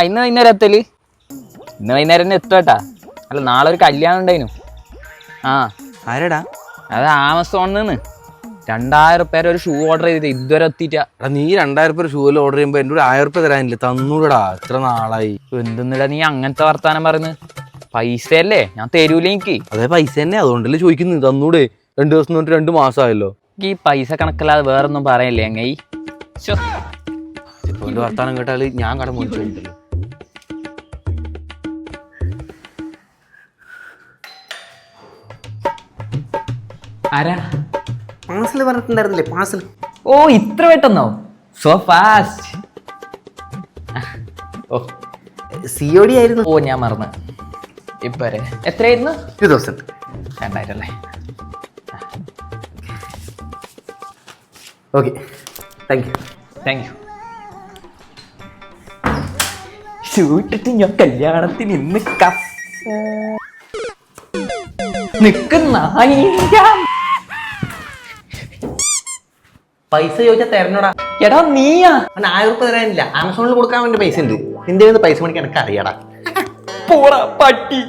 ഇന്ന് വൈകുന്നേരം എത്തല്? ഇന്ന് വൈകുന്നേരം തന്നെ എത്തുവേട്ടാ. അല്ല നാളെ ഒരു കല്യാണം ഉണ്ടായിരുന്നു. ആരെടാ? അത് ആമസോണിൽ നിന്ന് 2000 ഒരു ഷൂ ഓർഡർ ചെയ്തിട്ട് ഇതുവരെ എത്തിയിട്ടാ. നീ 2000 ഷൂവിൽ ഓർഡർ ചെയ്യുമ്പോ എൻ്റെ ഒരു 1000 തരാനില്ല, തന്നൂടാ. എത്ര നാളായി. എന്തെന്നിടാ നീ അങ്ങനത്തെ വർത്താനം പറയുന്നത്? പൈസ അല്ലേ, ഞാൻ തരൂല എനിക്ക്. അതേ പൈസ തന്നെ, അതുകൊണ്ടല്ലേ ചോദിക്കുന്നു. തന്നൂടെ? 2 ദിവസം തൊട്ട് 2 മാസമായല്ലോ. ഈ പൈസ കണക്കല്ലാതെ വേറൊന്നും പറയല്ലേ അങ്ങയി. ഇപ്പൊ വർത്താനം കേട്ടാല് ഞാൻ കടം മേടിച്ചോ. ആരാ? പാഴ്സൽ പറഞ്ഞിട്ടുണ്ടായിരുന്നില്ലേ? പാഴ്സൽ. ഓ ഇത്ര പെട്ടെന്നോ? So fast. ഓ COD ആയിരുന്നു. ഓ ഞാൻ മറന്ന്. ഇപ്പൊ എത്രയായിരുന്നു? 2000. 2000 അല്ലേ? Okay, thank you. Thank you. ഷൂട്ടിട്ട് ഞാൻ കല്യാണത്തിന് ഇന്ന് നിക്കുന്ന പൈസ ചോദിച്ചാൽ തരണോടാ. എടാ നീയാ? 1000 തരാനില്ല. ആമസോണിൽ കൊടുക്കാൻ വേണ്ടി പൈസ ഉണ്ട്. നിന്റെ പൈസ മേടിക്കാൻ എനിക്ക് അറിയാടാ. പോടാ പട്ടി.